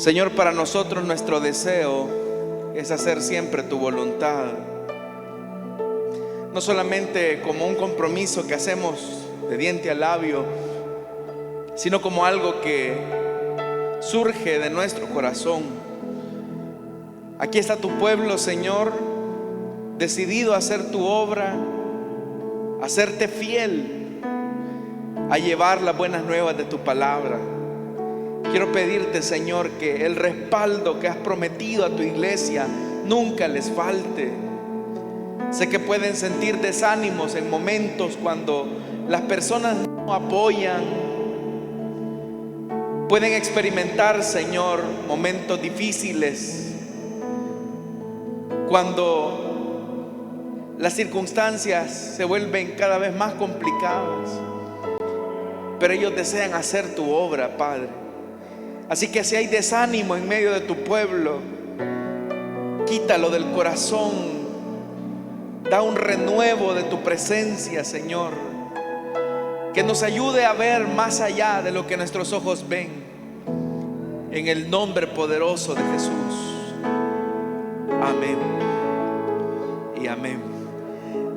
Señor, para nosotros nuestro deseo es hacer siempre tu voluntad, no solamente como un compromiso que hacemos de diente a labio, sino como algo que surge de nuestro corazón. Aquí está tu pueblo, Señor, decidido a hacer tu obra, a serte fiel, a llevar las buenas nuevas de tu palabra. Quiero pedirte, Señor, que el respaldo que has prometido a tu iglesia nunca les falte. Sé que pueden sentir desánimos en momentos cuando las personas no apoyan. Pueden experimentar, Señor, momentos difíciles cuando las circunstancias se vuelven cada vez más complicadas, pero ellos desean hacer tu obra, Padre. Así que si hay desánimo en medio de tu pueblo, quítalo del corazón. Da un renuevo de tu presencia, Señor, que nos ayude a ver más allá de lo que nuestros ojos ven, en el nombre poderoso de Jesús. Amén y amén.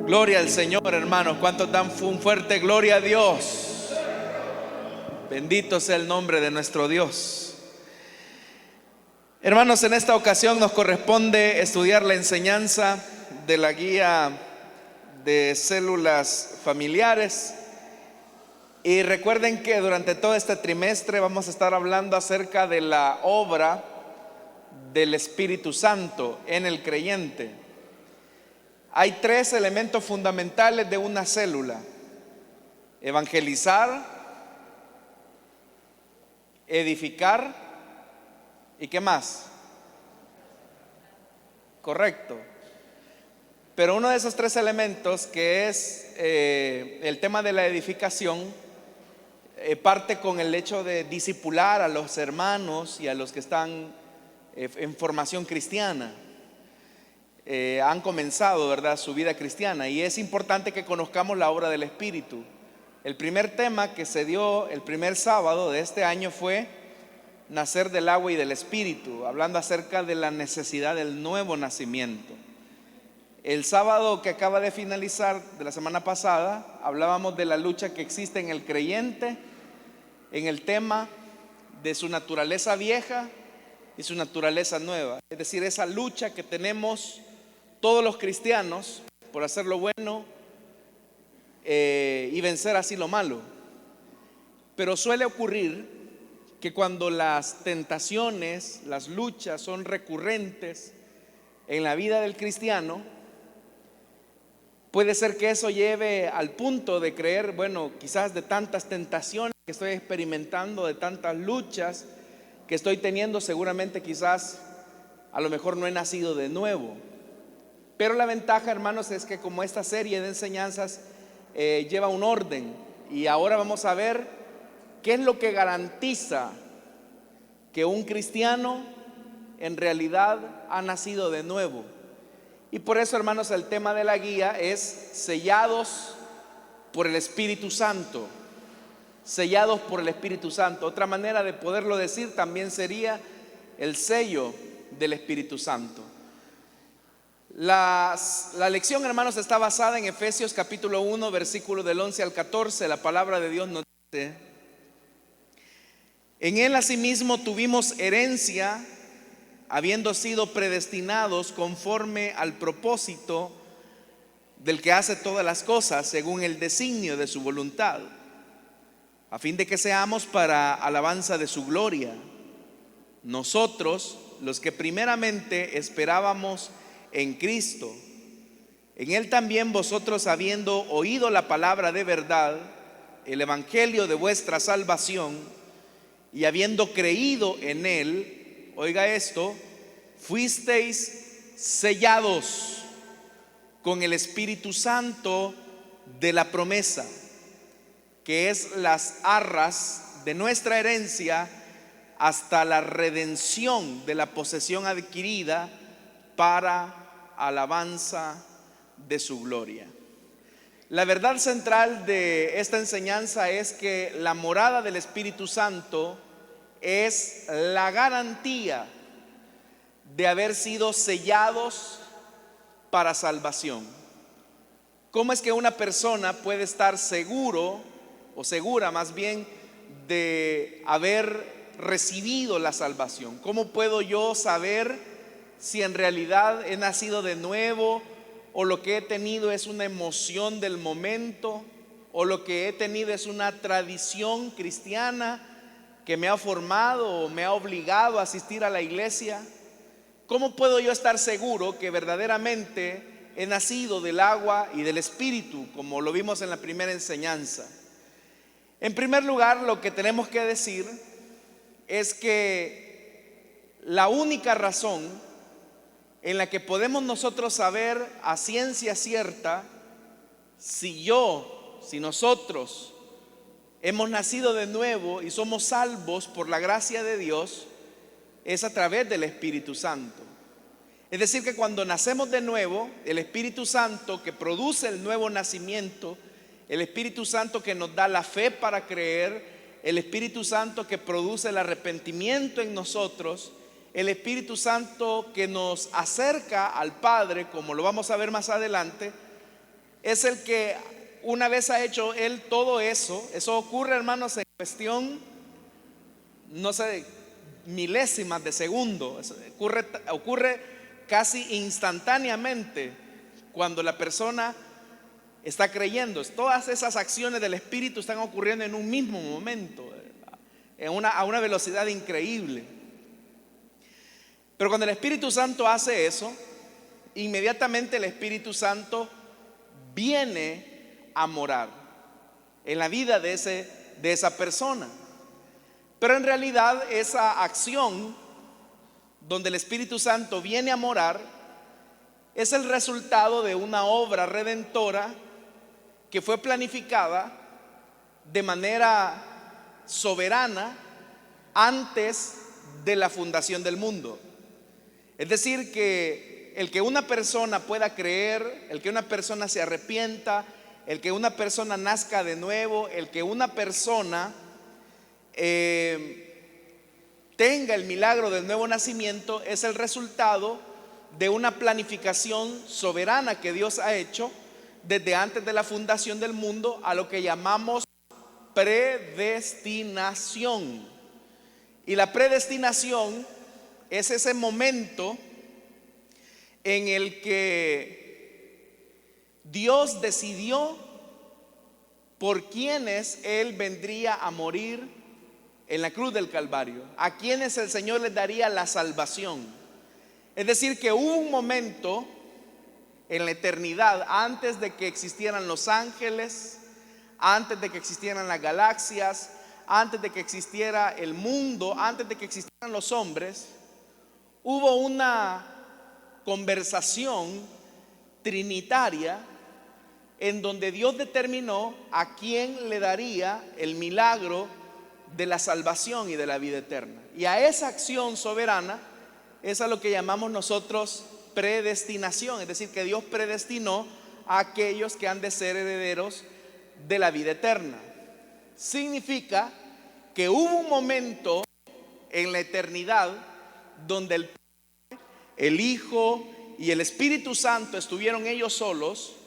Gloria al Señor, hermanos. ¿Cuántos dan un fuerte gloria a Dios? Bendito sea el nombre de nuestro Dios. Hermanos, en esta ocasión nos corresponde estudiar la enseñanza de la guía de células familiares. Y recuerden que durante todo este trimestre vamos a estar hablando acerca de la obra del Espíritu Santo en el creyente. Hay tres elementos fundamentales de una célula: evangelizar, edificar y ¿qué más? Correcto. Pero uno de esos tres elementos, que es el tema de la edificación, parte con el hecho de discipular a los hermanos y a los que están en formación cristiana. Han comenzado, ¿verdad?, su vida cristiana, y es importante que conozcamos la obra del Espíritu. El primer tema que se dio el primer sábado de este año fue nacer del agua y del Espíritu, hablando acerca de la necesidad del nuevo nacimiento. El sábado que acaba de finalizar, de la semana pasada, hablábamos de la lucha que existe en el creyente en el tema de su naturaleza vieja y su naturaleza nueva. Es decir, esa lucha que tenemos todos los cristianos por hacer lo bueno y vencer así lo malo. Pero suele ocurrir que cuando las tentaciones, las luchas son recurrentes en la vida del cristiano, puede ser que eso lleve al punto de creer, bueno, quizás de tantas tentaciones que estoy experimentando, de tantas luchas que estoy teniendo, seguramente quizás a lo mejor no he nacido de nuevo. Pero la ventaja, hermanos, es que como esta serie de enseñanzas lleva un orden, y ahora vamos a ver ¿qué es lo que garantiza que un cristiano en realidad ha nacido de nuevo? Y por eso, hermanos, el tema de la guía es sellados por el Espíritu Santo. Sellados por el Espíritu Santo. Otra manera de poderlo decir también sería el sello del Espíritu Santo. La lección, hermanos, está basada en Efesios capítulo 1, versículo del 11 al 14. La palabra de Dios nos dice: en él asimismo tuvimos herencia, habiendo sido predestinados conforme al propósito del que hace todas las cosas según el designio de su voluntad, a fin de que seamos para alabanza de su gloria. Nosotros, los que primeramente esperábamos en Cristo, en él también vosotros, habiendo oído la palabra de verdad, el evangelio de vuestra salvación, y habiendo creído en él, oiga esto, fuisteis sellados con el Espíritu Santo de la promesa, que es las arras de nuestra herencia hasta la redención de la posesión adquirida para alabanza de su gloria. La verdad central de esta enseñanza es que la morada del Espíritu Santo es la garantía de haber sido sellados para salvación. ¿Cómo es que una persona puede estar seguro o segura más bien de haber recibido la salvación? ¿Cómo puedo yo saber si en realidad he nacido de nuevo, o lo que he tenido es una emoción del momento, o lo que he tenido es una tradición cristiana que me ha formado o me ha obligado a asistir a la iglesia? ¿Cómo puedo yo estar seguro que verdaderamente he nacido del agua y del Espíritu, como lo vimos en la primera enseñanza? En primer lugar, lo que tenemos que decir es que la única razón en la que podemos nosotros saber a ciencia cierta si nosotros hemos nacido de nuevo y somos salvos por la gracia de Dios, es a través del Espíritu Santo. Es decir, que cuando nacemos de nuevo, el Espíritu Santo que produce el nuevo nacimiento, el Espíritu Santo que nos da la fe para creer, el Espíritu Santo que produce el arrepentimiento en nosotros, el Espíritu Santo que nos acerca al Padre, como lo vamos a ver más adelante, es el que una vez ha hecho Él todo eso. Eso ocurre, hermanos, en cuestión, no sé, milésimas de segundo. Eso ocurre casi instantáneamente cuando la persona está creyendo. Todas esas acciones del Espíritu están ocurriendo en un mismo momento, a una velocidad increíble. Pero cuando el Espíritu Santo hace eso, inmediatamente el Espíritu Santo viene a morar en la vida de esa persona. Pero en realidad esa acción donde el Espíritu Santo viene a morar es el resultado de una obra redentora que fue planificada de manera soberana antes de la fundación del mundo. Es decir, que el que una persona pueda creer, el que una persona se arrepienta, el que una persona nazca de nuevo, el que una persona tenga el milagro del nuevo nacimiento, es el resultado de una planificación soberana que Dios ha hecho desde antes de la fundación del mundo, a lo que llamamos predestinación. Y la predestinación es ese momento en el que Dios decidió por quienes Él vendría a morir en la cruz del Calvario, a quienes el Señor les daría la salvación. Es decir, que hubo un momento en la eternidad, antes de que existieran los ángeles, antes de que existieran las galaxias, antes de que existiera el mundo, antes de que existieran los hombres, hubo una conversación trinitaria en donde Dios determinó a quién le daría el milagro de la salvación y de la vida eterna. Y a esa acción soberana es a lo que llamamos nosotros predestinación. Es decir, que Dios predestinó a aquellos que han de ser herederos de la vida eterna. Significa que hubo un momento en la eternidad donde el Hijo y el Espíritu Santo estuvieron ellos solos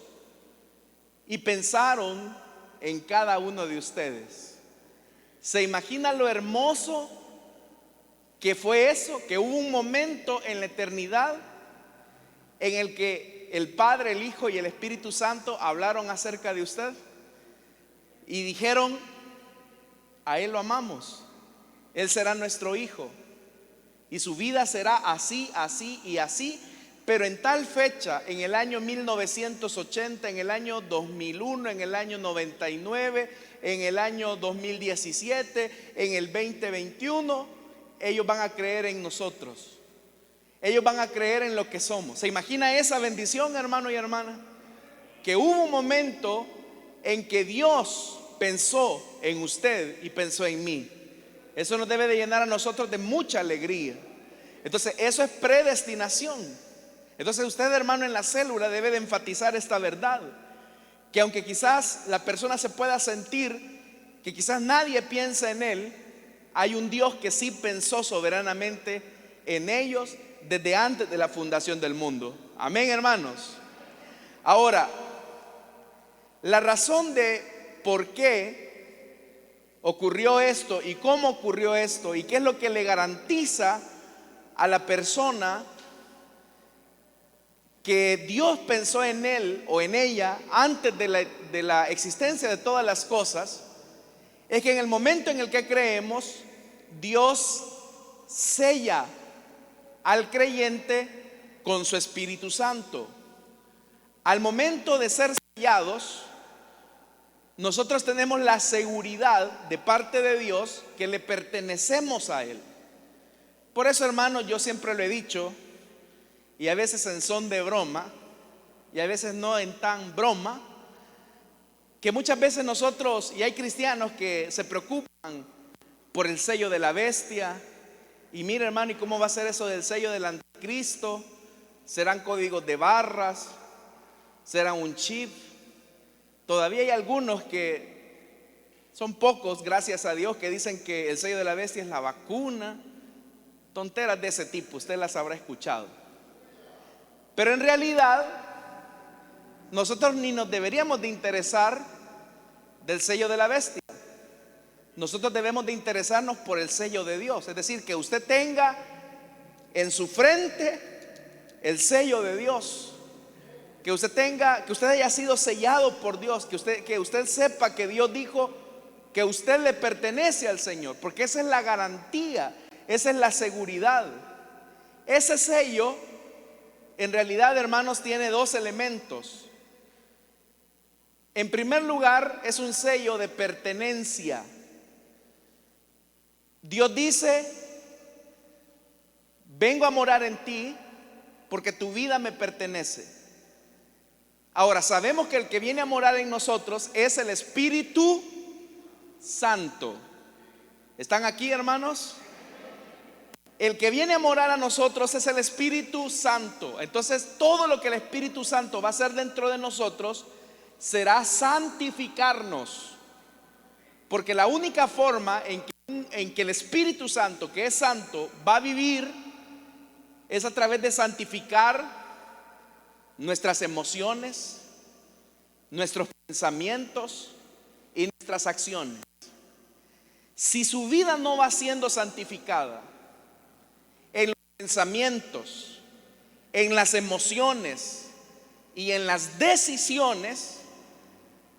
y pensaron en cada uno de ustedes. ¿Se imagina lo hermoso que fue eso? Que hubo un momento en la eternidad en el que el Padre, el Hijo y el Espíritu Santo hablaron acerca de usted y dijeron: a Él lo amamos, Él será nuestro Hijo y su vida será así, así y así, pero en tal fecha, en el año 1980, en el año 2001, en el año 99, en el año 2017, en el 2021, ellos van a creer en nosotros. Ellos van a creer en lo que somos. ¿Se imagina esa bendición, hermano y hermana? Que hubo un momento en que Dios pensó en usted y pensó en mí. Eso nos debe de llenar a nosotros de mucha alegría. Entonces, eso es predestinación. Entonces, usted, hermano, en la célula debe de enfatizar esta verdad, que aunque quizás la persona se pueda sentir que quizás nadie piensa en él, hay un Dios que sí pensó soberanamente en ellos desde antes de la fundación del mundo. Amén, hermanos. Ahora, la razón de por qué ocurrió esto y cómo ocurrió esto y qué es lo que le garantiza a la persona que Dios pensó en él o en ella antes de la existencia de todas las cosas, es que en el momento en el que creemos, Dios sella al creyente con su Espíritu Santo. Al momento de ser sellados, nosotros tenemos la seguridad de parte de Dios que le pertenecemos a Él. Por eso, hermanos, yo siempre lo he dicho, y a veces en son de broma, y a veces no en tan broma, que muchas veces nosotros, y hay cristianos que se preocupan por el sello de la bestia, y mira, hermano, ¿y cómo va a ser eso del sello del anticristo? ¿Serán códigos de barras? ¿Será un chip? Todavía hay algunos que son pocos, gracias a Dios, que dicen que el sello de la bestia es la vacuna. Tonteras de ese tipo, usted las habrá escuchado. Pero en realidad, nosotros ni nos deberíamos de interesar del sello de la bestia. Nosotros debemos de interesarnos por el sello de Dios. Es decir, que usted tenga en su frente el sello de Dios. Que usted haya sido sellado por Dios, que usted sepa que Dios dijo que usted le pertenece al Señor, porque esa es la garantía, esa es la seguridad. Ese sello, en realidad, hermanos, tiene dos elementos. En primer lugar, es un sello de pertenencia. Dios dice: vengo a morar en ti porque tu vida me pertenece. Ahora, sabemos que el que viene a morar en nosotros es el Espíritu Santo. ¿Están aquí, hermanos? El que viene a morar a nosotros es el Espíritu Santo. Entonces, todo lo que el Espíritu Santo va a hacer dentro de nosotros será santificarnos. Porque la única forma en que el Espíritu Santo, que es santo, va a vivir es a través de santificar nuestras emociones, nuestros pensamientos y nuestras acciones. Si su vida no va siendo santificada en los pensamientos, en las emociones y en las decisiones,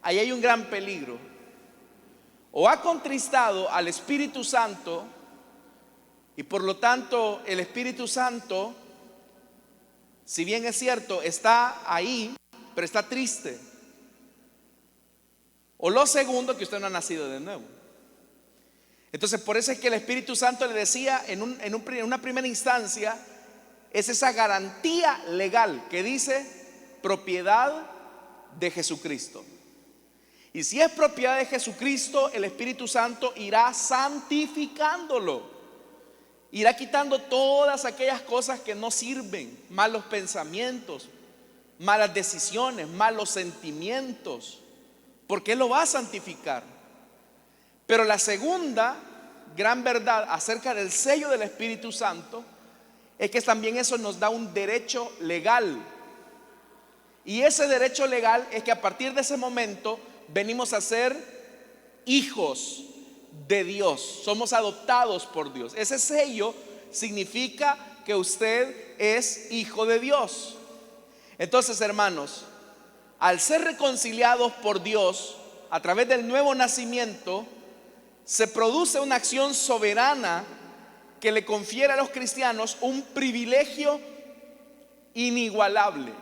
ahí hay un gran peligro. O ha contristado al Espíritu Santo y por lo tanto el Espíritu Santo, si bien es cierto, está ahí, pero está triste. O lo segundo, que usted no ha nacido de nuevo. Entonces, por eso es que el Espíritu Santo le decía en una primera instancia, es esa garantía legal que dice propiedad de Jesucristo. Y si es propiedad de Jesucristo, el Espíritu Santo irá santificándolo. Irá quitando todas aquellas cosas que no sirven, malos pensamientos, malas decisiones, malos sentimientos, porque Él lo va a santificar. Pero la segunda gran verdad acerca del sello del Espíritu Santo es que también eso nos da un derecho legal. Y ese derecho legal es que a partir de ese momento venimos a ser hijos de Dios, somos adoptados por Dios. Ese sello significa que usted es hijo de Dios. Entonces, hermanos, al ser reconciliados por Dios a través del nuevo nacimiento, se produce una acción soberana que le confiere a los cristianos un privilegio inigualable.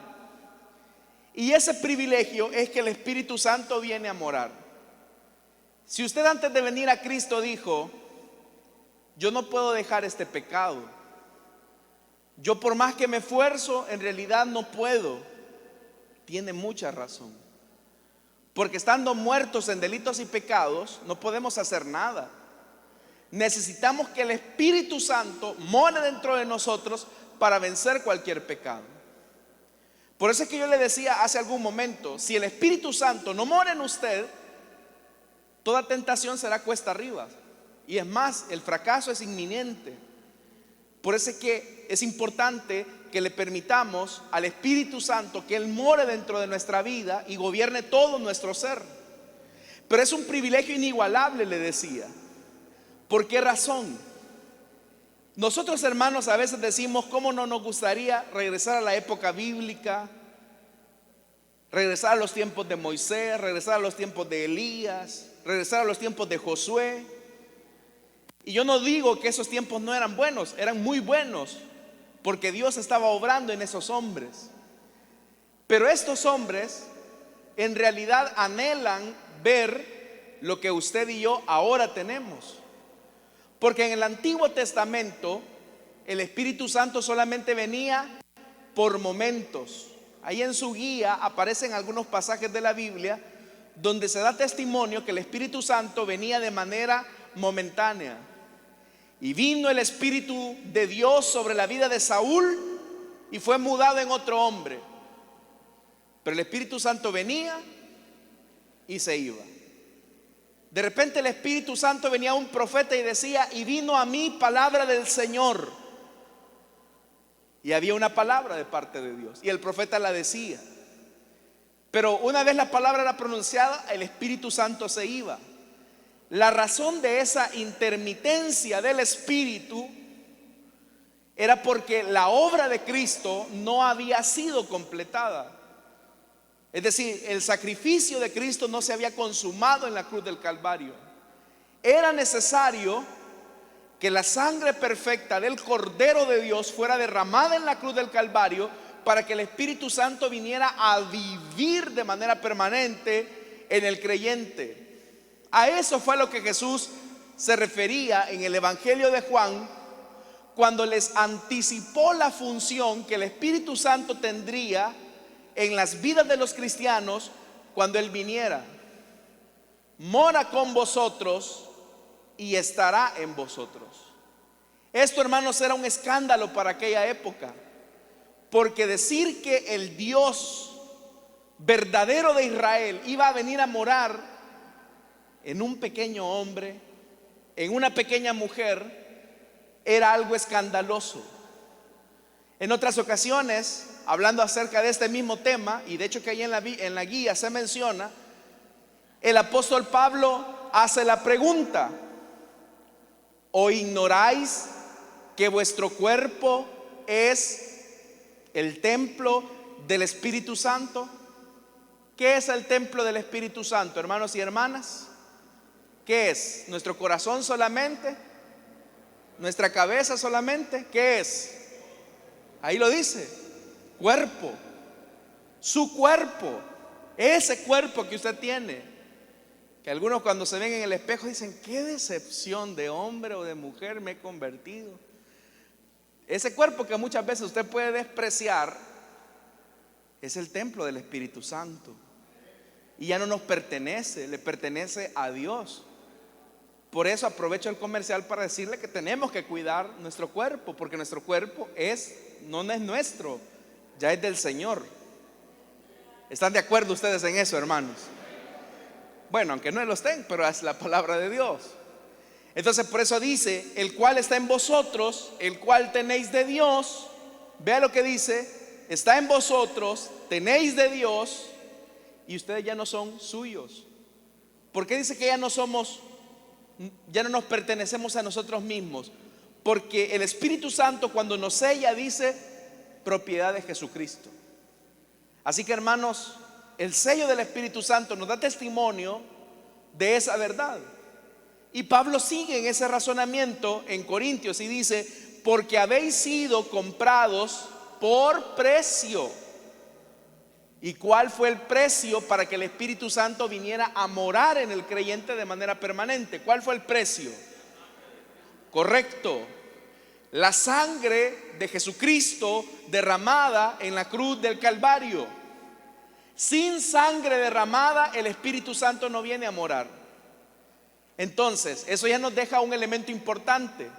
Y ese privilegio es que el Espíritu Santo viene a morar. Si usted antes de venir a Cristo dijo: yo no puedo dejar este pecado, yo por más que me esfuerzo, en realidad no puedo, tiene mucha razón. Porque estando muertos en delitos y pecados, no podemos hacer nada. Necesitamos que el Espíritu Santo more dentro de nosotros para vencer cualquier pecado. Por eso es que yo le decía hace algún momento, si el Espíritu Santo no mora en usted, toda tentación será cuesta arriba. Y es más, el fracaso es inminente. Por eso es que es importante que le permitamos al Espíritu Santo que Él more dentro de nuestra vida y gobierne todo nuestro ser. Pero es un privilegio inigualable, le decía. ¿Por qué razón? Nosotros, hermanos, a veces decimos: ¿cómo no nos gustaría regresar a la época bíblica? Regresar a los tiempos de Moisés, regresar a los tiempos de Elías, regresar a los tiempos de Josué. Y yo no digo que esos tiempos no eran buenos, eran muy buenos, porque Dios estaba obrando en esos hombres. Pero estos hombres en realidad anhelan ver lo que usted y yo ahora tenemos. Porque en el Antiguo Testamento el Espíritu Santo solamente venía por momentos. Ahí en su guía aparecen algunos pasajes de la Biblia donde se da testimonio que el Espíritu Santo venía de manera momentánea. Y vino el Espíritu de Dios sobre la vida de Saúl y fue mudado en otro hombre. Pero el Espíritu Santo venía y se iba. De repente el Espíritu Santo venía a un profeta y decía: y vino a mí palabra del Señor. Y había una palabra de parte de Dios y el profeta la decía. Pero una vez la palabra era pronunciada, el Espíritu Santo se iba. La razón de esa intermitencia del Espíritu era porque la obra de Cristo no había sido completada. Es decir, el sacrificio de Cristo no se había consumado en la cruz del Calvario. Era necesario que la sangre perfecta del Cordero de Dios fuera derramada en la cruz del Calvario para que el Espíritu Santo viniera a vivir de manera permanente en el creyente. A eso fue a lo que Jesús se refería en el Evangelio de Juan, cuando les anticipó la función que el Espíritu Santo tendría en las vidas de los cristianos cuando Él viniera. Mora con vosotros y estará en vosotros. Esto, hermanos, era un escándalo para aquella época, porque decir que el Dios verdadero de Israel iba a venir a morar en un pequeño hombre, en una pequeña mujer, era algo escandaloso. En otras ocasiones, hablando acerca de este mismo tema, y de hecho que ahí en la guía se menciona, el apóstol Pablo hace la pregunta: ¿o ignoráis que vuestro cuerpo es el templo del Espíritu Santo? ¿Qué es el templo del Espíritu Santo, hermanos y hermanas? ¿Qué es? ¿Nuestro corazón solamente? ¿Nuestra cabeza solamente? ¿Qué es? Ahí lo dice: cuerpo. Su cuerpo. Ese cuerpo que usted tiene, que algunos cuando se ven en el espejo dicen: qué decepción de hombre o de mujer me he convertido. Ese cuerpo que muchas veces usted puede despreciar es el templo del Espíritu Santo. Y ya no nos pertenece, le pertenece a Dios. Por eso aprovecho el comercial para decirle que tenemos que cuidar nuestro cuerpo, porque nuestro cuerpo no es nuestro, ya es del Señor. ¿Están de acuerdo ustedes en eso, hermanos? Bueno, aunque no lo estén, pero es la palabra de Dios. Entonces por eso dice: el cual está en vosotros, el cual tenéis de Dios. Vea lo que dice: está en vosotros, tenéis de Dios, y ustedes ya no son suyos. ¿Por qué dice que ya no nos pertenecemos a nosotros mismos? Porque el Espíritu Santo, cuando nos sella, dice: propiedad de Jesucristo. Así que, hermanos, el sello del Espíritu Santo nos da testimonio de esa verdad. Y Pablo sigue en ese razonamiento en Corintios y dice: porque habéis sido comprados por precio. ¿Y cuál fue el precio para que el Espíritu Santo viniera a morar en el creyente de manera permanente? ¿Cuál fue el precio? Correcto, la sangre de Jesucristo derramada en la cruz del Calvario. Sin sangre derramada, el Espíritu Santo no viene a morar. Entonces, eso ya nos deja un elemento importante: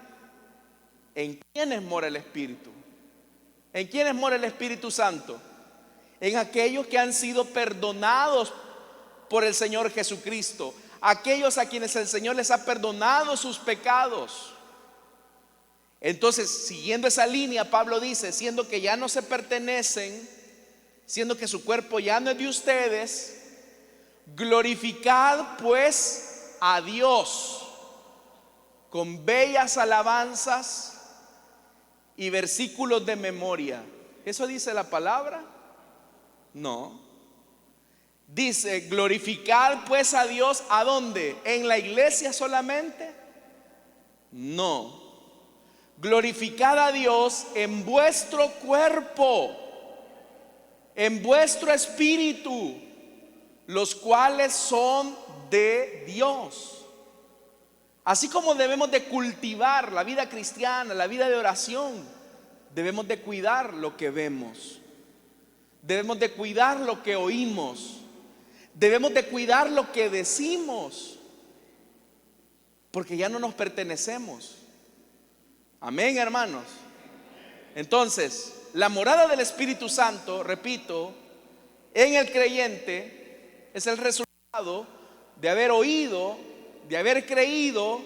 ¿en quiénes mora el Espíritu? ¿En quiénes mora el Espíritu Santo? En aquellos que han sido perdonados por el Señor Jesucristo, aquellos a quienes el Señor les ha perdonado sus pecados. Entonces, siguiendo esa línea, Pablo dice, siendo que ya no se pertenecen, siendo que su cuerpo ya no es de ustedes, glorificad pues a Dios con bellas alabanzas y versículos de memoria. ¿Eso dice la palabra? No. Dice, glorificar pues a Dios, ¿a dónde? ¿En la iglesia solamente? No. Glorificad a Dios en vuestro cuerpo, en vuestro espíritu, los cuales son de Dios. Así como debemos de cultivar la vida cristiana, la vida de oración, debemos de cuidar lo que vemos, debemos de cuidar lo que oímos, debemos de cuidar lo que decimos, porque ya no nos pertenecemos. Amén, hermanos. Entonces, la morada del Espíritu Santo, repito, en el creyente es el resultado de haber oído, de haber creído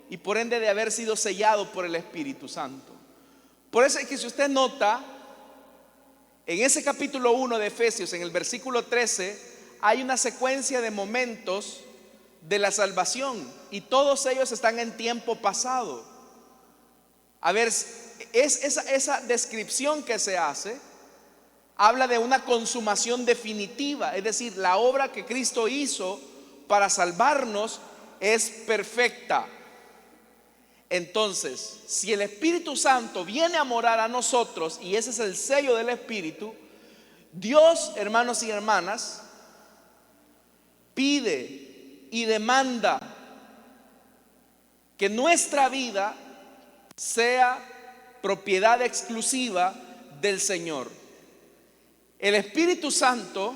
y por ende de haber sido sellado por el Espíritu Santo. Por eso es que si usted nota, en ese capítulo 1 de Efesios, en el versículo 13, hay una secuencia de momentos de la salvación y todos ellos están en tiempo pasado. A ver, esa descripción que se hace habla de una consumación definitiva, es decir, la obra que Cristo hizo para salvarnos es perfecta. Entonces, si el Espíritu Santo viene a morar a nosotros, y ese es el sello del Espíritu, Dios, hermanos y hermanas, pide y demanda que nuestra vida sea propiedad exclusiva del Señor. El Espíritu Santo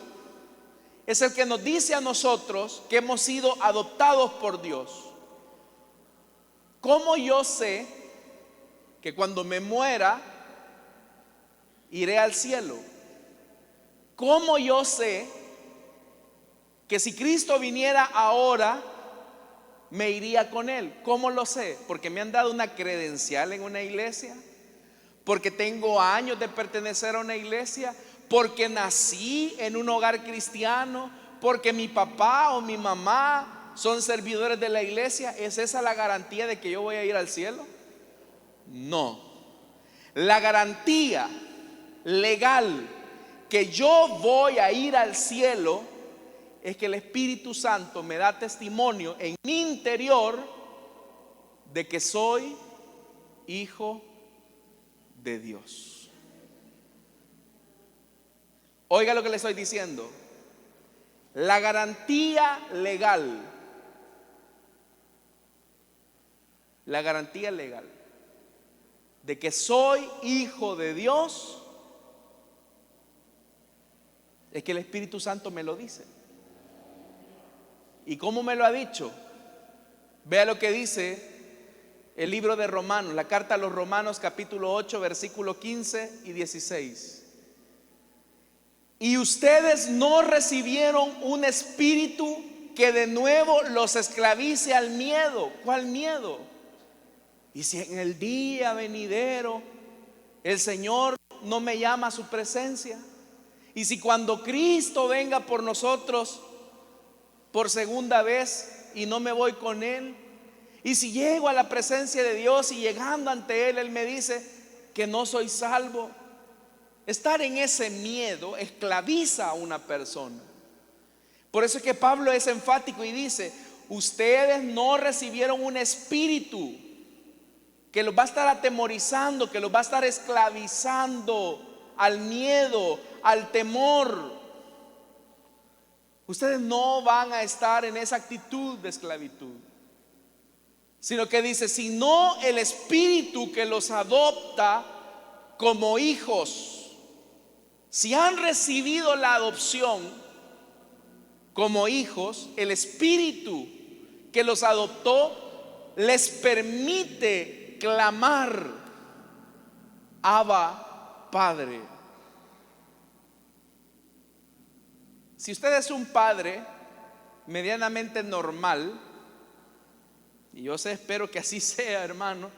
es el que nos dice a nosotros que hemos sido adoptados por Dios. ¿Cómo yo sé que cuando me muera iré al cielo? ¿Cómo yo sé que si Cristo viniera ahora me iría con Él? ¿Cómo lo sé? Porque me han dado una credencial en una iglesia, porque tengo años de pertenecer a una iglesia, porque nací en un hogar cristiano, porque mi papá o mi mamá son servidores de la iglesia. ¿Es esa la garantía de que yo voy a ir al cielo? No. La garantía legal que yo voy a ir al cielo es que el Espíritu Santo me da testimonio en mi interior de que soy hijo de Dios. Oiga lo que le estoy diciendo. La garantía legal, de que soy hijo de Dios es que el Espíritu Santo me lo dice. ¿Y cómo me lo ha dicho? Vea lo que dice el libro de Romanos, la carta a los Romanos capítulo 8 versículo 15 y 16. Y ustedes no recibieron un espíritu que de nuevo los esclavice al miedo. ¿Cuál miedo? Y si en el día venidero el Señor no me llama a su presencia, y si cuando Cristo venga por nosotros por segunda vez y no me voy con Él, y si llego a la presencia de Dios y llegando ante Él, Él me dice que no soy salvo. Estar en ese miedo esclaviza a una persona. Por eso es que Pablo es enfático y dice: ustedes no recibieron un espíritu que los va a estar atemorizando, que los va a estar esclavizando al miedo, al temor. Ustedes no van a estar en esa actitud de esclavitud, sino que dice: sino el espíritu que los adopta como hijos. Si han recibido la adopción como hijos, el espíritu que los adoptó les permite clamar: Abba, Padre. Si usted es un padre, medianamente normal, y yo espero que así sea, hermano,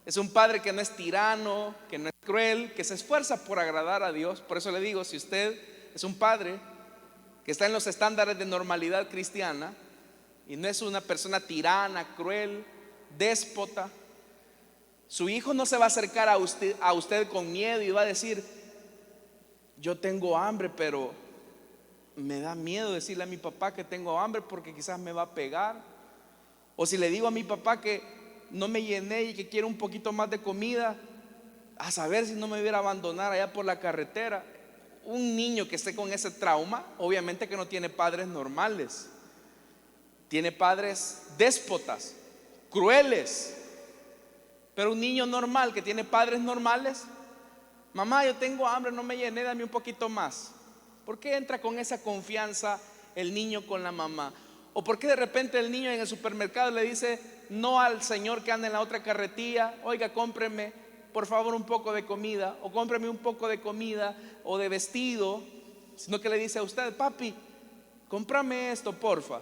es un padre que no es tirano, que no es cruel, que se esfuerza por agradar a Dios. Por eso le digo, si usted es un padre que está en los estándares de normalidad cristiana y no es una persona tirana, cruel, déspota, su hijo no se va a acercar a usted con miedo y va a decir: yo tengo hambre, pero me da miedo decirle a mi papá que tengo hambre porque quizás me va a pegar. O si le digo a mi papá que no me llené y que quiero un poquito más de comida, a saber si no me hubiera abandonado allá por la carretera. Un niño que esté con ese trauma, obviamente que no tiene padres normales, tiene padres déspotas, crueles. Pero un niño normal que tiene padres normales: mamá, yo tengo hambre, no me llené, dame un poquito más. ¿Por qué entra con esa confianza el niño con la mamá? ¿O por qué de repente el niño en el supermercado le dice no al señor que anda en la otra carretilla: oiga, cómpreme por favor un poco de comida, o cómpreme un poco de comida o de vestido, sino que le dice a usted: papi, cómprame esto, porfa,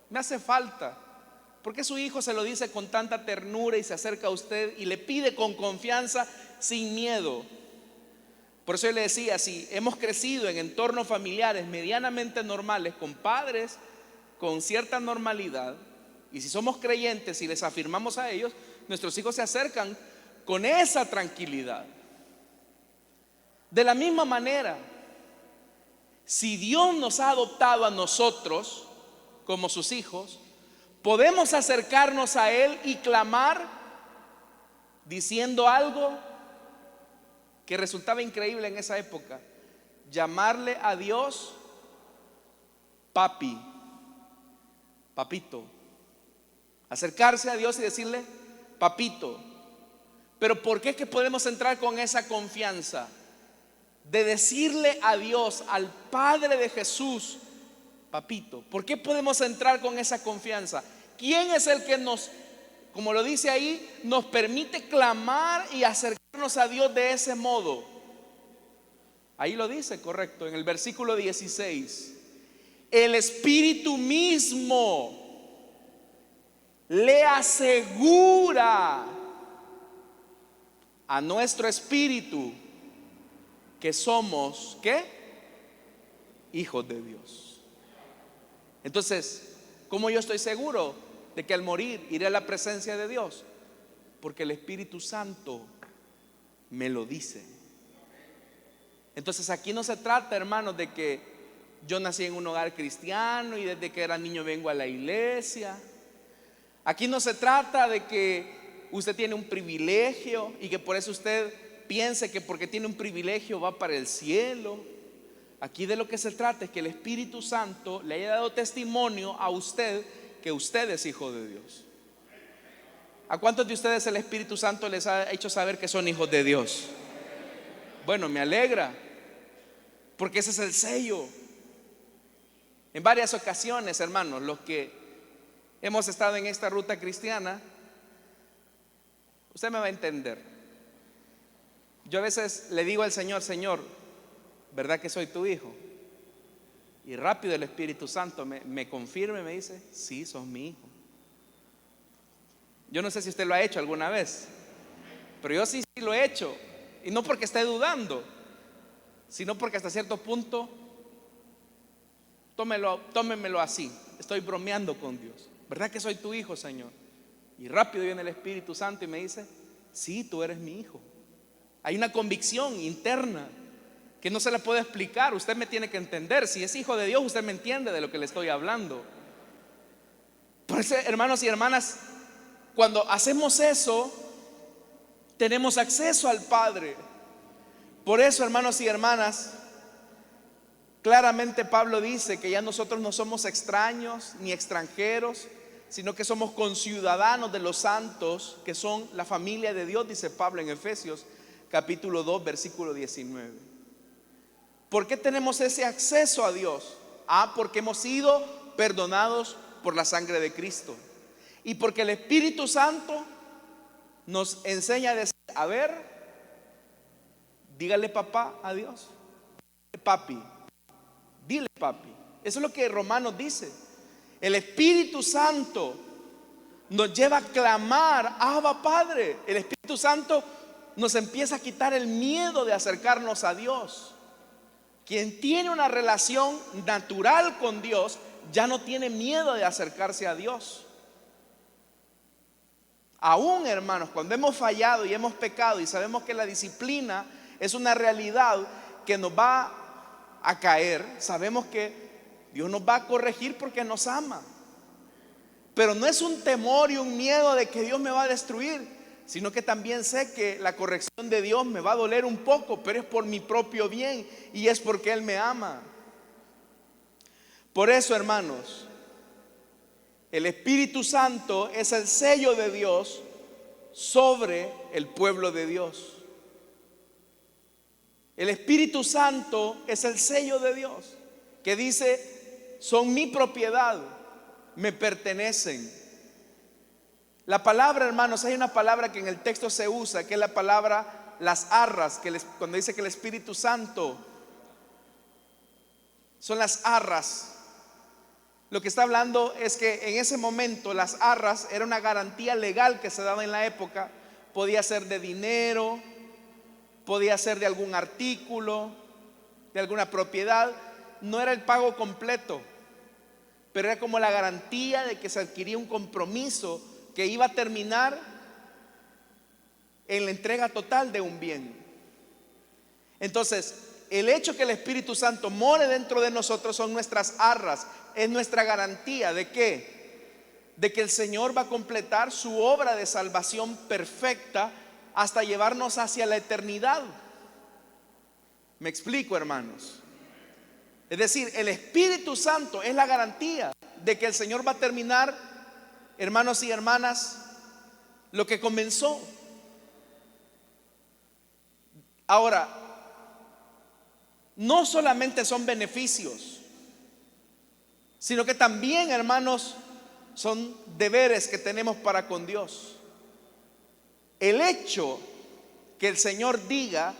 me hace falta? ¿Por qué su hijo se lo dice con tanta ternura y se acerca a usted y le pide con confianza, sin miedo? Por eso yo le decía, si hemos crecido en entornos familiares medianamente normales, con padres con cierta normalidad, y si somos creyentes y les afirmamos a ellos, nuestros hijos se acercan con esa tranquilidad. De la misma manera, si Dios nos ha adoptado a nosotros como sus hijos, podemos acercarnos a Él y clamar diciendo algo que resultaba increíble en esa época: llamarle a Dios papi, papito. Acercarse a Dios y decirle papito. Pero ¿por qué es que podemos entrar con esa confianza de decirle a Dios, al Padre de Jesús, papito? ¿Por qué podemos entrar con esa confianza? ¿Quién es el que nos, como lo dice ahí, nos permite clamar y acercarnos a Dios de ese modo? Ahí lo dice, correcto, en el versículo 16: el Espíritu mismo le asegura a nuestro espíritu que somos, ¿qué? Hijos de Dios. Entonces, ¿cómo yo estoy seguro de que al morir iré a la presencia de Dios? Porque el Espíritu Santo me lo dice. Entonces aquí no se trata, hermanos, de que yo nací en un hogar cristiano y desde que era niño vengo a la iglesia. Aquí no se trata de que usted tiene un privilegio y que por eso usted piense que porque tiene un privilegio va para el cielo. Aquí de lo que se trata es que el Espíritu Santo le haya dado testimonio a usted que usted es hijo de Dios. ¿A cuántos de ustedes el Espíritu Santo les ha hecho saber que son hijos de Dios? Bueno, me alegra, porque ese es el sello. En varias ocasiones, hermanos, los que hemos estado en esta ruta cristiana, usted me va a entender. Yo a veces le digo al Señor: Señor, ¿verdad que soy tu hijo? Y rápido el Espíritu Santo me confirma y me dice: sí, sos mi hijo. Yo no sé si usted lo ha hecho alguna vez, pero yo sí lo he hecho. Y no porque esté dudando, sino porque hasta cierto punto, tómemelo así, estoy bromeando con Dios. ¿Verdad que soy tu hijo, Señor? Y rápido viene el Espíritu Santo y me dice: sí, tú eres mi hijo. Hay una convicción interna que no se la puedo explicar. Usted me tiene que entender. Si es hijo de Dios, usted me entiende de lo que le estoy hablando. Por eso, hermanos y hermanas, cuando hacemos eso, tenemos acceso al Padre. Por eso, hermanos y hermanas, claramente Pablo dice que ya nosotros no somos extraños ni extranjeros, sino que somos conciudadanos de los santos, que son la familia de Dios, dice Pablo en Efesios capítulo 2 versículo 19. ¿Por qué tenemos ese acceso a Dios? Porque hemos sido perdonados por la sangre de Cristo, y porque el Espíritu Santo nos enseña a decir: a ver, dígale papá a Dios, papi, dile papi. Eso es lo que Romanos dice. El Espíritu Santo nos lleva a clamar, Abba Padre. El Espíritu Santo nos empieza a quitar el miedo de acercarnos a Dios. Quien tiene una relación natural con Dios ya no tiene miedo de acercarse a Dios. Aún, hermanos, cuando hemos fallado y hemos pecado y sabemos que la disciplina es una realidad que nos va a caer, sabemos que Dios nos va a corregir porque nos ama. Pero no es un temor y un miedo de que Dios me va a destruir, sino que también sé que la corrección de Dios me va a doler un poco, pero es por mi propio bien y es porque Él me ama. Por eso, hermanos, el Espíritu Santo es el sello de Dios sobre el pueblo de Dios. El Espíritu Santo es el sello de Dios que dice: son mi propiedad, me pertenecen. La palabra, hermanos, hay una palabra que en el texto se usa, que es la palabra las arras, cuando dice que el Espíritu Santo son las arras. Lo que está hablando es que en ese momento las arras era una garantía legal que se daba en la época. Podía ser de dinero, podía ser de algún artículo, de alguna propiedad. No era el pago completo, pero era como la garantía de que se adquiría un compromiso que iba a terminar en la entrega total de un bien. Entonces, el hecho que el Espíritu Santo more dentro de nosotros son nuestras arras, es nuestra garantía de ¿qué? De que el Señor va a completar su obra de salvación perfecta hasta llevarnos hacia la eternidad. ¿Me explico, hermanos? Es decir, el Espíritu Santo es la garantía de que el Señor va a terminar, hermanos y hermanas, lo que comenzó. Ahora, no solamente son beneficios, sino que también, hermanos, son deberes que tenemos para con Dios. El hecho que el Señor diga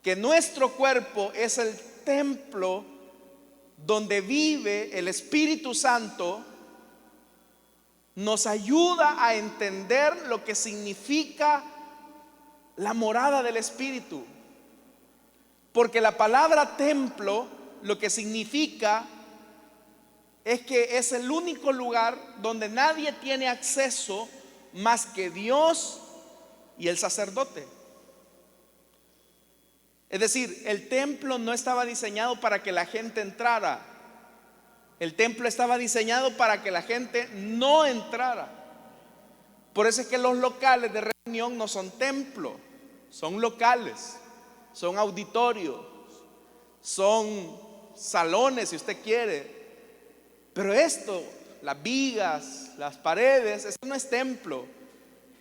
que nuestro cuerpo es el templo donde vive el Espíritu Santo nos ayuda a entender lo que significa la morada del Espíritu. Porque la palabra templo lo que significa es que es el único lugar donde nadie tiene acceso más que Dios y el sacerdote. Es decir, el templo no estaba diseñado para que la gente entrara. El templo estaba diseñado para que la gente no entrara. Por eso es que los locales de reunión no son templos, son locales, son auditorios, son salones si usted quiere. Pero esto, las vigas, las paredes, eso no es templo.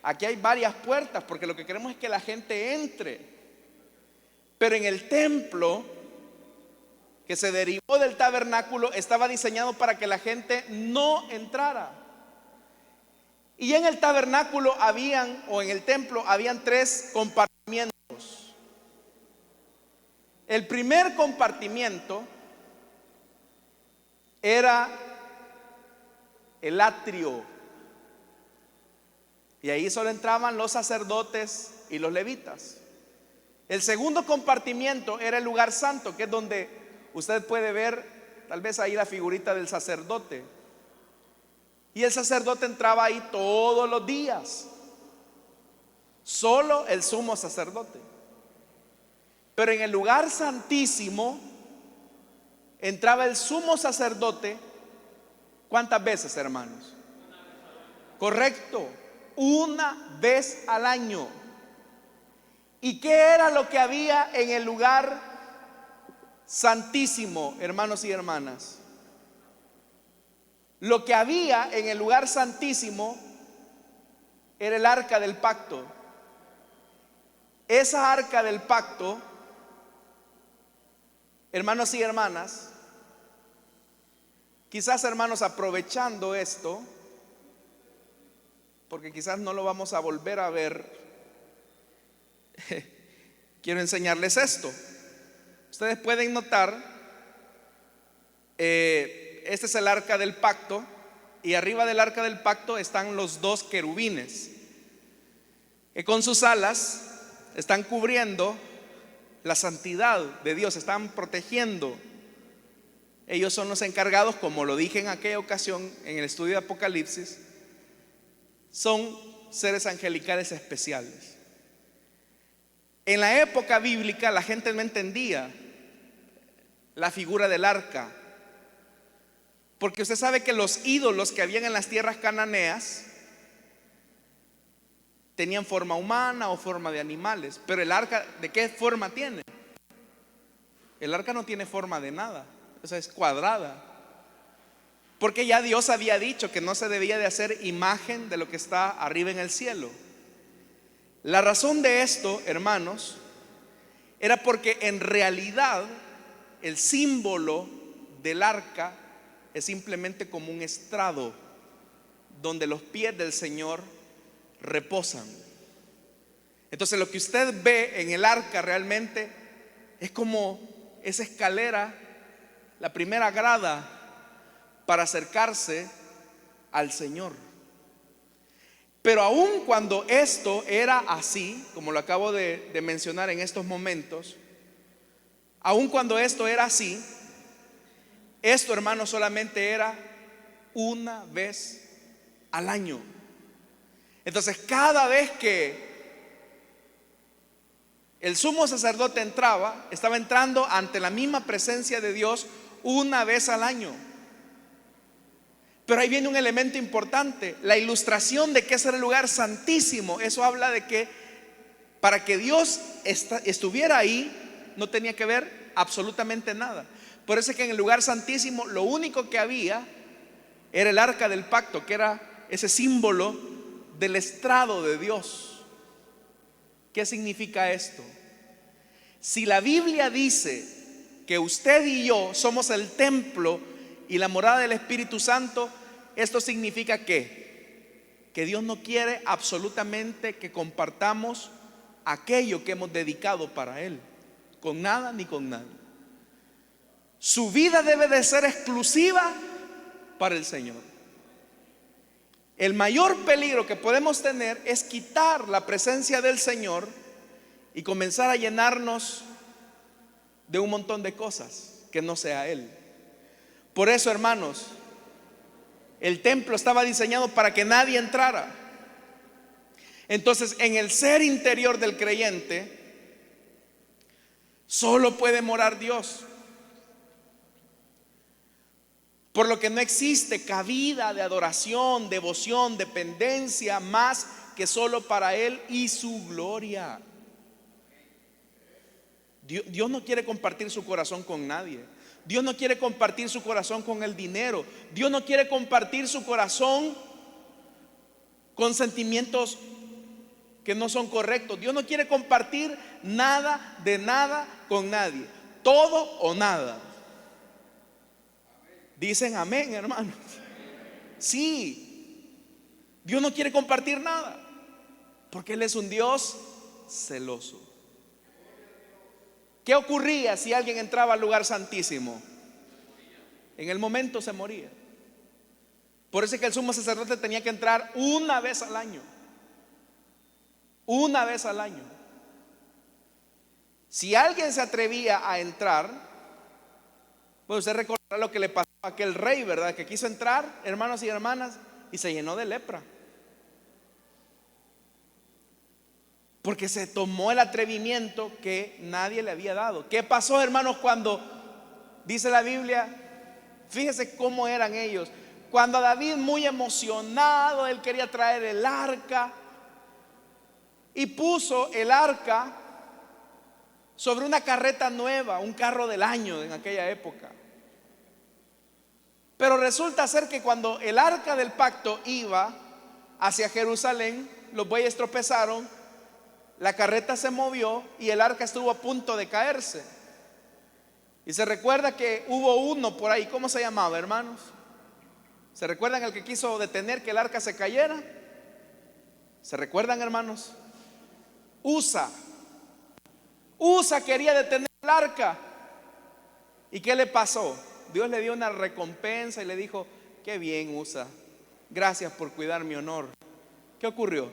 Aquí hay varias puertas porque lo que queremos es que la gente entre. Pero en el templo que se derivó del tabernáculo estaba diseñado para que la gente no entrara. Y en el tabernáculo en el templo habían 3 compartimientos. El primer compartimiento era el atrio, y ahí solo entraban los sacerdotes y los levitas. El segundo compartimiento era el lugar santo, que es donde usted puede ver tal vez ahí la figurita del sacerdote. Y el sacerdote entraba ahí todos los días, solo el sumo sacerdote. Pero en el lugar santísimo entraba el sumo sacerdote, ¿cuántas veces, hermanos? Correcto, una vez al año. ¿Y qué era lo que había en el lugar santísimo, hermanos y hermanas? Lo que había en el lugar santísimo era el arca del pacto. Esa arca del pacto, hermanos y hermanas, quizás, hermanos, aprovechando esto, porque quizás no lo vamos a volver a ver, quiero enseñarles esto. Ustedes pueden notar Este es el arca del pacto, y arriba del arca del pacto están los dos querubines, que con sus alas están cubriendo la santidad de Dios, están protegiendo. Ellos son los encargados, como lo dije en aquella ocasión en el estudio de Apocalipsis, son seres angelicales especiales. En la época bíblica la gente no entendía la figura del arca, porque usted sabe que los ídolos que habían en las tierras cananeas tenían forma humana o forma de animales, pero el arca, ¿de qué forma tiene? El arca no tiene forma de nada, o sea, es cuadrada, porque ya Dios había dicho que no se debía de hacer imagen de lo que está arriba en el cielo. La razón de esto, hermanos, era porque en realidad el símbolo del arca es simplemente como un estrado donde los pies del Señor reposan. Entonces lo que usted ve en el arca realmente es como esa escalera, la primera grada para acercarse al Señor. Pero aun cuando esto era así, como lo acabo de mencionar en estos momentos, aun cuando esto era así, esto, hermano, solamente era una vez al año. Entonces, cada vez que el sumo sacerdote entraba, estaba entrando ante la misma presencia de Dios una vez al año. Pero ahí viene un elemento importante, la ilustración de que ese era el lugar santísimo. Eso habla de que para que Dios estuviera ahí no tenía que ver absolutamente nada. Por eso es que en el lugar santísimo lo único que había era el arca del pacto, que era ese símbolo del estrado de Dios. ¿Qué significa esto? Si la Biblia dice que usted y yo somos el templo y la morada del Espíritu Santo, esto significa que Dios no quiere absolutamente que compartamos aquello que hemos dedicado para Él, con nada ni con nadie. Su vida debe de ser exclusiva para el Señor. El mayor peligro que podemos tener es quitar la presencia del Señor y comenzar a llenarnos de un montón de cosas que no sea Él. Por eso, hermanos, el templo estaba diseñado para que nadie entrara. Entonces, en el ser interior del creyente solo puede morar Dios. Por lo que no existe cabida de adoración, devoción, dependencia más que solo para Él y su gloria. Dios no quiere compartir su corazón con nadie. Dios no quiere compartir su corazón con el dinero. Dios no quiere compartir su corazón con sentimientos que no son correctos. Dios no quiere compartir nada de nada con nadie. Todo o nada. Dicen amén, hermanos. Sí, Dios no quiere compartir nada porque Él es un Dios celoso. ¿Qué ocurría si alguien entraba al lugar santísimo? En el momento se moría. Por eso es que el sumo sacerdote tenía que entrar una vez al año. Una vez al año. Si alguien se atrevía a entrar, pues usted recordará lo que le pasó a aquel rey, ¿verdad? Que quiso entrar, hermanos y hermanas, y se llenó de lepra. Porque se tomó el atrevimiento que nadie le había dado. ¿Qué pasó, hermanos, cuando dice la Biblia? Fíjese cómo eran ellos. Cuando David, muy emocionado, él quería traer el arca y puso el arca sobre una carreta nueva, un carro del año en aquella época. Pero resulta ser que cuando el arca del pacto iba hacia Jerusalén, los bueyes tropezaron, la carreta se movió y el arca estuvo a punto de caerse. Y se recuerda que hubo uno por ahí, ¿cómo se llamaba, hermanos? ¿Se recuerdan el que quiso detener que el arca se cayera? ¿Se recuerdan, hermanos? Usa quería detener el arca. ¿Y qué le pasó? Dios le dio una recompensa y le dijo: qué bien, Usa, gracias por cuidar mi honor. ¿Qué ocurrió?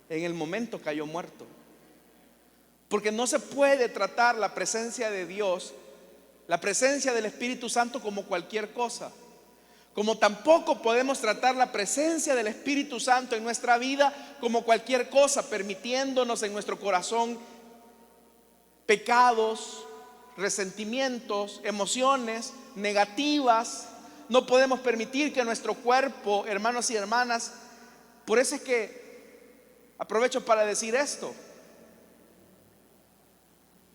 En el momento cayó muerto. Porque no se puede tratar la presencia de Dios, la presencia del Espíritu Santo, como cualquier cosa. Como tampoco podemos tratar la presencia del Espíritu Santo en nuestra vida como cualquier cosa, permitiéndonos en nuestro corazón pecados, resentimientos, emociones negativas. No podemos permitir que nuestro cuerpo, hermanos y hermanas, por eso es que aprovecho para decir esto.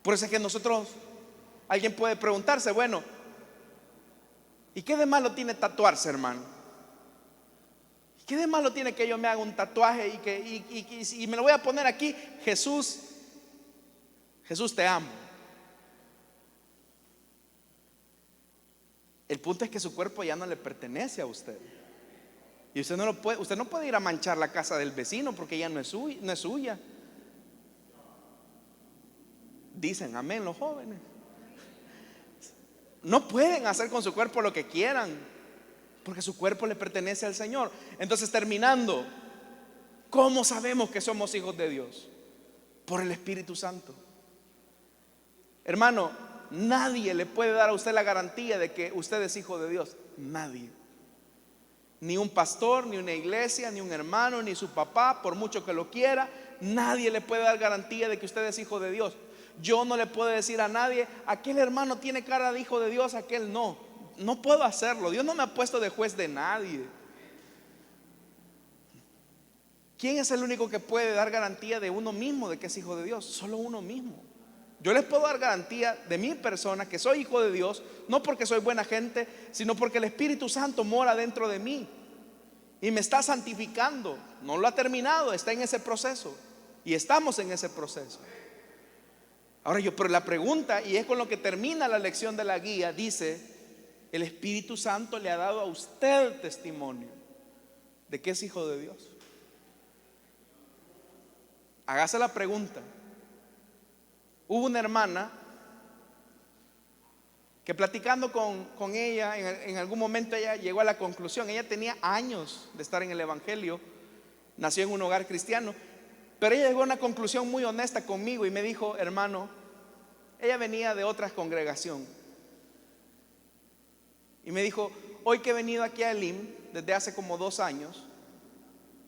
Por eso es que nosotros, alguien puede preguntarse: bueno, ¿y qué de malo tiene tatuarse, hermano? ¿Qué de malo tiene que yo me haga un tatuaje y me lo voy a poner aquí? Jesús te amo. El punto es que su cuerpo ya no le pertenece a usted. Y usted no puede ir a manchar la casa del vecino porque ya no es suya. Dicen amén los jóvenes. No pueden hacer con su cuerpo lo que quieran, porque su cuerpo le pertenece al Señor. Entonces, terminando, ¿cómo sabemos que somos hijos de Dios? Por el Espíritu Santo. Hermano, nadie le puede dar a usted la garantía de que usted es hijo de Dios. Nadie. Ni un pastor, ni una iglesia, ni un hermano, ni su papá, por mucho que lo quiera. Nadie le puede dar garantía de que usted es hijo de Dios. Yo no le puedo decir a nadie: aquel hermano tiene cara de hijo de Dios, aquel no. No puedo hacerlo. Dios no me ha puesto de juez de nadie. ¿Quién es el único que puede dar garantía de uno mismo de que es hijo de Dios? Solo uno mismo. Yo les puedo dar garantía de mi persona que soy hijo de Dios, no porque soy buena gente, sino porque el Espíritu Santo mora dentro de mí y me está santificando. No lo ha terminado, está en ese proceso y estamos en ese proceso. Ahora pero la pregunta, y es con lo que termina la lección de la guía, dice: el Espíritu Santo le ha dado a usted testimonio de que es hijo de Dios. Hágase la pregunta. Hubo una hermana que, platicando con ella, en algún momento ella llegó a la conclusión. Ella tenía años de estar en el Evangelio, nació en un hogar cristiano, pero ella llegó a una conclusión muy honesta conmigo y me dijo: hermano, ella venía de otra congregación, y me dijo: hoy que he venido aquí a Elim desde hace como 2 años,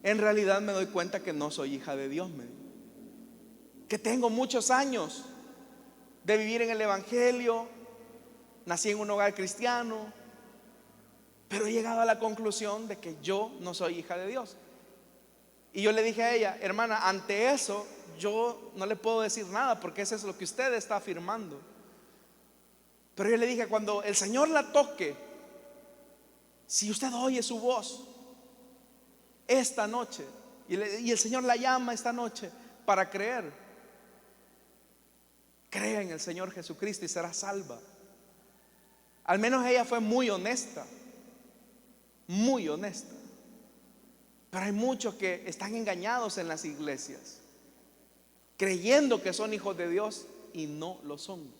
en realidad me doy cuenta que no soy hija de Dios. Que tengo muchos años de vivir en el Evangelio, nací en un hogar cristiano, pero he llegado a la conclusión de que yo no soy hija de Dios. Y yo le dije a ella: hermana, ante eso yo no le puedo decir nada, porque eso es lo que usted está afirmando. Pero yo le dije: cuando el Señor la toque, si usted oye su voz esta noche, y el Señor la llama esta noche para creer, crea en el Señor Jesucristo y será salva. Al menos ella fue muy honesta, muy honesta. Pero hay muchos que están engañados en las iglesias, creyendo que son hijos de Dios y no lo son.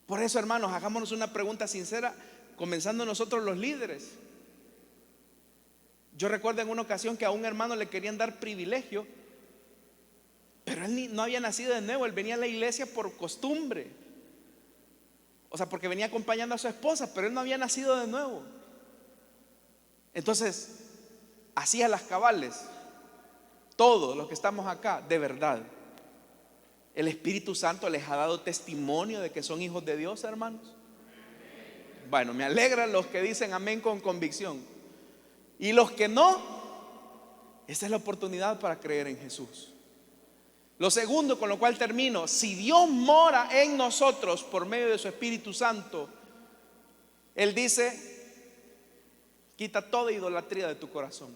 Por eso, hermanos, hagámonos una pregunta sincera, comenzando nosotros los líderes. Yo recuerdo en una ocasión que a un hermano le querían dar privilegio, pero él no había nacido de nuevo. Él venía a la iglesia por costumbre, o sea, porque venía acompañando a su esposa, pero él no había nacido de nuevo. Entonces, hacía las cabales. Todos los que estamos acá, de verdad, el Espíritu Santo les ha dado testimonio de que son hijos de Dios, hermanos. Bueno, me alegran los que dicen amén con convicción. Y los que no, esta es la oportunidad para creer en Jesús. Lo segundo, con lo cual termino: si Dios mora en nosotros por medio de su Espíritu Santo, Él dice: quita toda idolatría de tu corazón.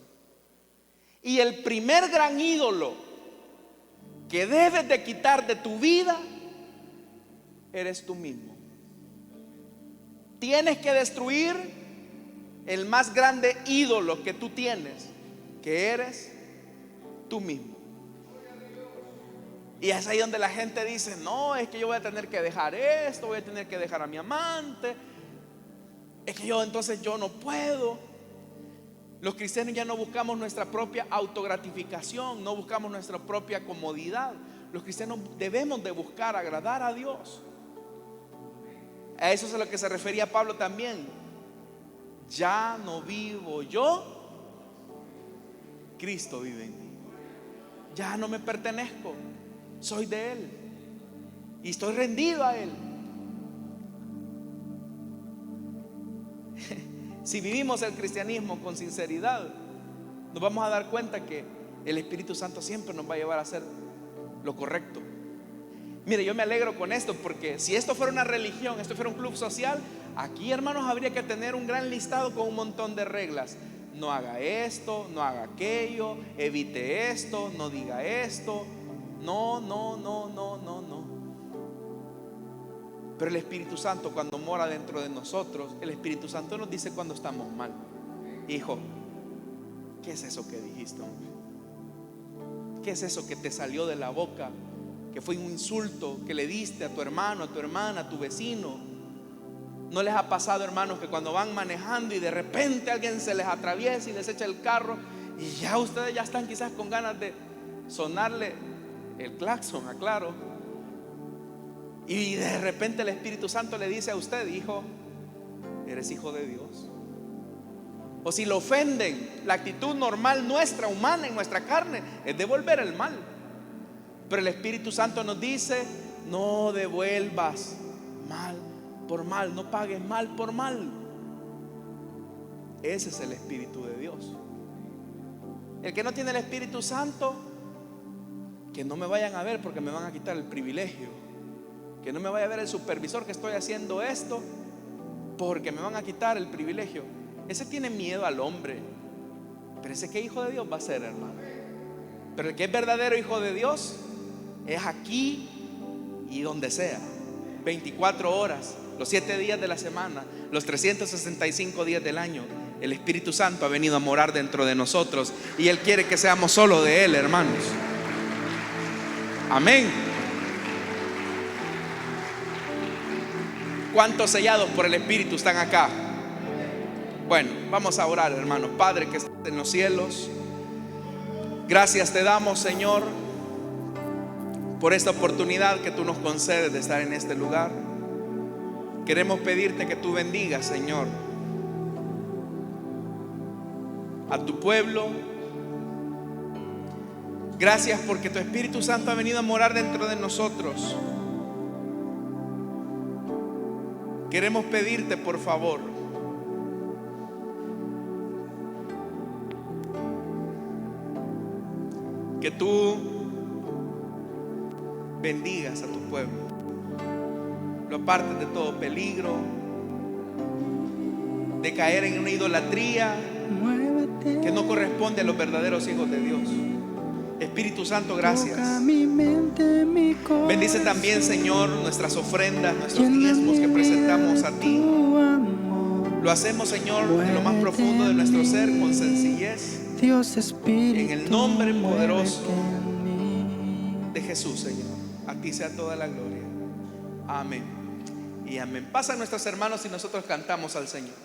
Y el primer gran ídolo que debes de quitar de tu vida eres tú mismo. Tienes que destruir el más grande ídolo que tú tienes, que eres tú mismo. Y es ahí donde la gente dice: no, es que yo voy a tener que dejar esto, voy a tener que dejar a mi amante, Es que entonces yo no puedo. Los cristianos ya no buscamos nuestra propia autogratificación, no buscamos nuestra propia comodidad. Los cristianos debemos de buscar agradar a Dios. A eso es a lo que se refería Pablo también. Ya no vivo yo, Cristo vive en mí. Ya no me pertenezco, soy de Él y estoy rendido a Él. Si vivimos el cristianismo con sinceridad, nos vamos a dar cuenta que el Espíritu Santo siempre nos va a llevar a hacer lo correcto. Mire, yo me alegro con esto, porque si esto fuera una religión, esto fuera un club social, aquí, hermanos, habría que tener un gran listado con un montón de reglas. No haga esto, no haga aquello, evite esto, no diga esto. No. Pero el Espíritu Santo, cuando mora dentro de nosotros, el Espíritu Santo nos dice cuando estamos mal. Hijo, ¿qué es eso que dijiste, hombre? ¿Qué es eso que te salió de la boca? Que fue un insulto que le diste a tu hermano, a tu hermana, a tu vecino. ¿No les ha pasado, hermanos, que cuando van manejando y de repente alguien se les atraviesa y les echa el carro, y ya ustedes ya están quizás con ganas de sonarle el claxon, aclaro, y de repente el Espíritu Santo le dice a usted: hijo, eres hijo de Dios? O si lo ofenden, la actitud normal nuestra, humana, en nuestra carne, es devolver el mal. Pero el Espíritu Santo nos dice: no devuelvas mal por mal, no pagues mal por mal. Ese es el Espíritu de Dios. El que no tiene el Espíritu Santo, que no me vayan a ver porque me van a quitar el privilegio. Que no me vaya a ver el supervisor que estoy haciendo esto porque me van a quitar el privilegio. Ese tiene miedo al hombre. Pero ese que hijo de Dios va a ser, hermano. Pero el que es verdadero hijo de Dios es aquí y donde sea, 24 horas, los 7 días de la semana, los 365 días del año. El Espíritu Santo ha venido a morar dentro de nosotros y Él quiere que seamos solo de Él, hermanos. Amén. ¿Cuántos sellados por el Espíritu están acá? Bueno, vamos a orar, hermanos. Padre que estás en los cielos, gracias te damos, Señor, por esta oportunidad que tú nos concedes de estar en este lugar. Queremos pedirte que tú bendigas, Señor, a tu pueblo. Gracias porque tu Espíritu Santo ha venido a morar dentro de nosotros. Queremos pedirte, por favor, que tú bendigas a tu pueblo, lo apartes de todo peligro, de caer en una idolatría que no corresponde a los verdaderos hijos de Dios. Espíritu Santo, gracias. Bendice también, Señor, nuestras ofrendas, nuestros diezmos que presentamos a ti. Lo hacemos, Señor, en lo más profundo de nuestro ser, con sencillez, en el nombre poderoso de Jesús, Señor. A ti sea toda la gloria. Amén y amén. Pasan nuestros hermanos y nosotros cantamos al Señor.